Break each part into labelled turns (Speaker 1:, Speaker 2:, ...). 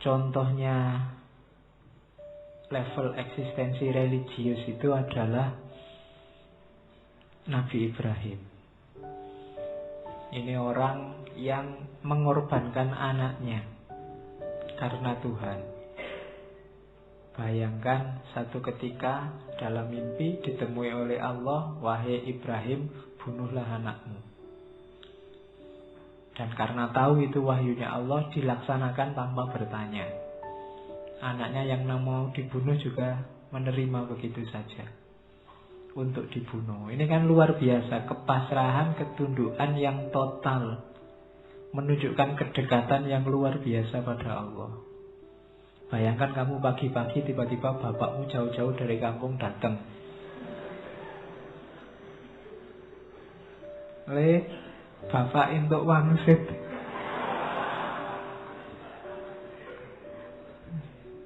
Speaker 1: Contohnya level eksistensi religius itu adalah Nabi Ibrahim. Ini orang yang mengorbankan anaknya karena Tuhan. Bayangkan satu ketika dalam mimpi ditemui oleh Allah, "Wahai Ibrahim, bunuhlah anakmu." Dan karena tahu itu wahyunya Allah, dilaksanakan tanpa bertanya. Anaknya yang mau dibunuh juga menerima begitu saja untuk dibunuh. Ini kan luar biasa, kepasrahan, ketundukan yang total, menunjukkan kedekatan yang luar biasa pada Allah. Bayangkan kamu pagi-pagi tiba-tiba bapakmu jauh-jauh dari kampung datang. Bapak untuk wangsit.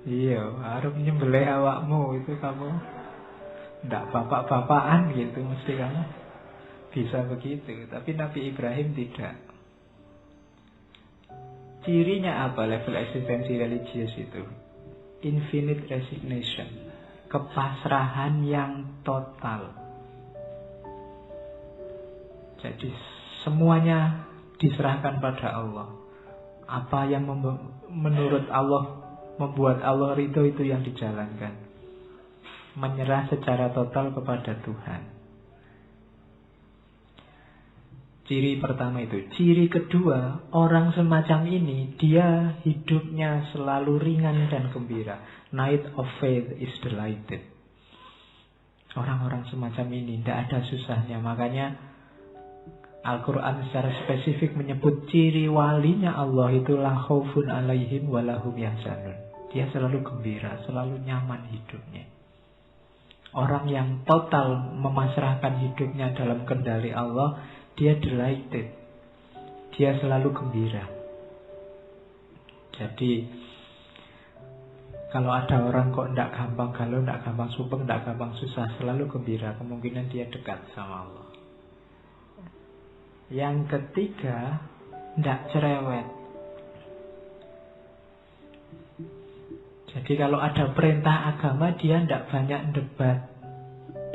Speaker 1: Iya, harus nyembelih awakmu, itu kamu ndak bapak-bapakan gitu, mesti kamu bisa begitu. Tapi Nabi Ibrahim tidak. Cirinya apa level eksistensi religius itu? Infinite resignation, kepasrahan yang total. Jadi semuanya diserahkan pada Allah. Apa yang menurut Allah membuat Allah ridho, itu yang dijalankan. Menyerah secara total kepada Tuhan. Ciri pertama itu. Ciri kedua, orang semacam ini, dia hidupnya selalu ringan dan gembira. Night of faith is delighted. Orang-orang semacam ini tidak ada susahnya. Makanya Al-Quran secara spesifik menyebut ciri walinya Allah itu la khaufun alaihim walahum yahzanun. Dia selalu gembira, selalu nyaman hidupnya. Orang yang total memasrahkan hidupnya dalam kendali Allah, dia delighted. Dia selalu gembira. Jadi kalau ada orang kok tidak gampang galau, tidak gampang supeng, tidak gampang susah, selalu gembira, kemungkinan dia dekat sama Allah. Yang ketiga, tidak cerewet. Jadi kalau ada perintah agama, dia tidak banyak debat,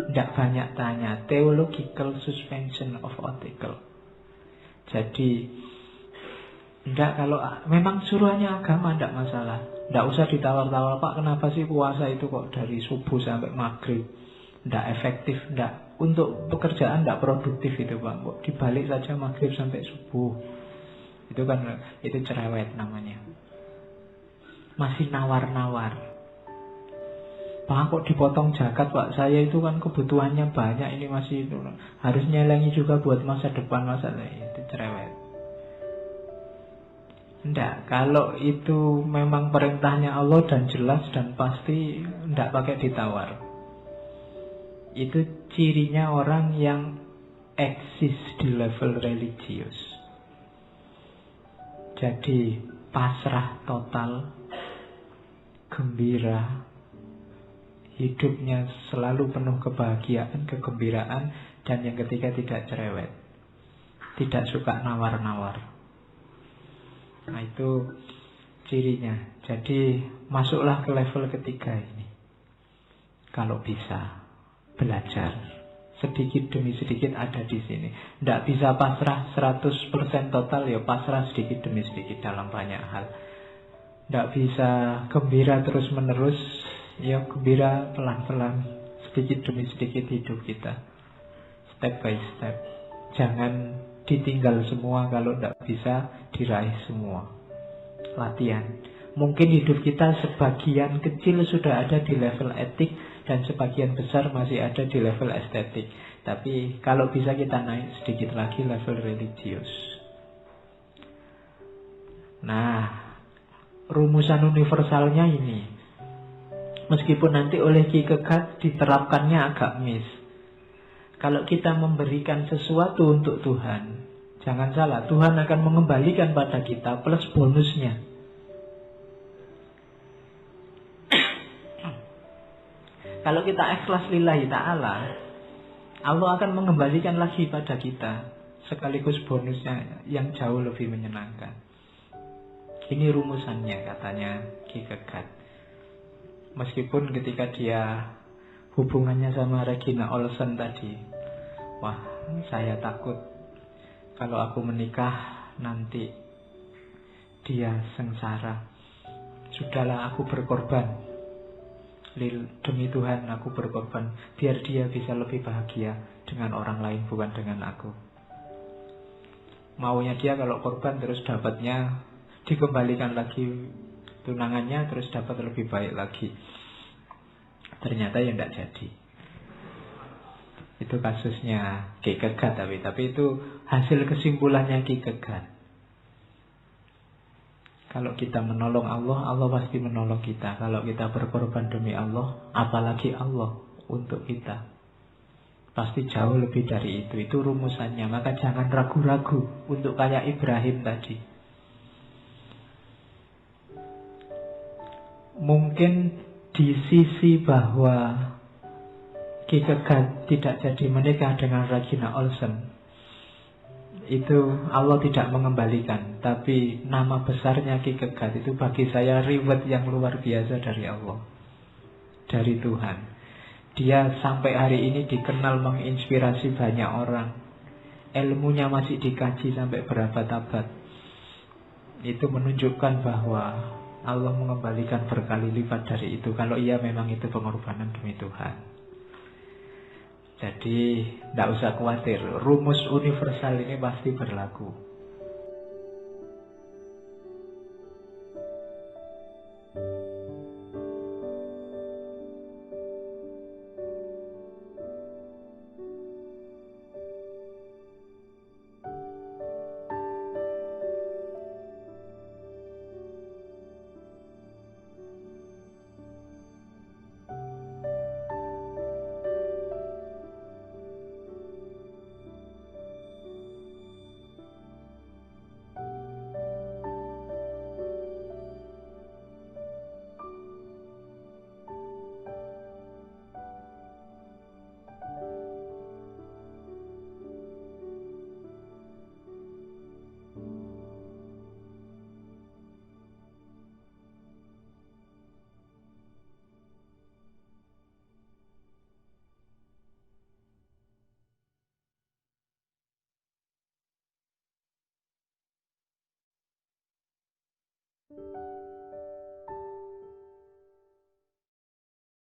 Speaker 1: tidak banyak tanya. Theological suspension of article. Jadi tidak, kalau memang suruhannya agama tidak masalah. Tidak usah ditawar-tawar, "Pak, kenapa sih puasa itu kok dari subuh sampai maghrib? Tidak efektif, tidak. Untuk pekerjaan tidak produktif itu, Pak. Kok dibalik saja maghrib sampai subuh." Itu kan, itu cerewet namanya. Masih nawar-nawar. "Pak, kok dipotong zakat, Pak? Saya itu kan kebutuhannya banyak, ini masih itu. Harus nyelengi juga buat masa depan." Itu cerewet. Tidak, kalau itu memang perintahnya Allah dan jelas dan pasti, tidak pakai ditawar. Itu cirinya orang yang eksis di level religius. Jadi pasrah total, gembira, hidupnya selalu penuh kebahagiaan, kegembiraan, dan yang ketiga tidak cerewet, tidak suka nawar-nawar. Nah, itu cirinya. Jadi masuklah ke level ketiga ini. Kalau bisa belajar sedikit demi sedikit ada di sini. Tidak bisa pasrah 100% total, ya pasrah sedikit demi sedikit dalam banyak hal. Tidak bisa gembira terus menerus, ya gembira pelan-pelan, sedikit demi sedikit hidup kita, step by step. Jangan ditinggal semua kalau tidak bisa diraih semua. Latihan. Mungkin hidup kita sebagian kecil sudah ada di level etik dan sebagian besar masih ada di level estetik. Tapi kalau bisa kita naik sedikit lagi level religius. Nah, rumusan universalnya ini, meskipun nanti oleh Ki Kegat diterapkannya agak miss. Kalau kita memberikan sesuatu untuk Tuhan, jangan salah, Tuhan akan mengembalikan pada kita plus bonusnya. Kalau kita ikhlas lillahi ta'ala, Allah akan mengembalikan lagi pada kita sekaligus bonusnya yang jauh lebih menyenangkan. Ini rumusannya, katanya Ki Kegat. Meskipun ketika dia hubungannya sama Regina Olsen tadi, wah, saya takut kalau aku menikah nanti dia sengsara. Sudahlah, aku berkorban. Demi Tuhan aku berkorban, biar dia bisa lebih bahagia dengan orang lain, bukan dengan aku. Maunya dia kalau korban terus dapatnya dikembalikan lagi tunangannya, terus dapat lebih baik lagi. Ternyata ya tidak jadi. Itu kasusnya Ki Kegat, tapi itu hasil kesimpulannya Ki Kegat. Kalau kita menolong Allah, Allah pasti menolong kita. Kalau kita berkorban demi Allah, apalagi Allah untuk kita, pasti jauh lebih dari itu. Itu rumusannya. Maka jangan ragu-ragu untuk kayak Ibrahim tadi. Mungkin di sisi bahwa Ki Kegat tidak jadi menikah dengan Regina Olsen, itu Allah tidak mengembalikan. Tapi nama besarnya Ki Kegat itu bagi saya reward yang luar biasa dari Allah, dari Tuhan. Dia sampai hari ini dikenal menginspirasi banyak orang. Ilmunya masih dikaji sampai berabad-abad. Itu menunjukkan bahwa Allah mengembalikan berkali lipat dari itu, kalau ia memang itu pengorbanan demi Tuhan. Jadi tidak usah khawatir, rumus universal ini pasti berlaku.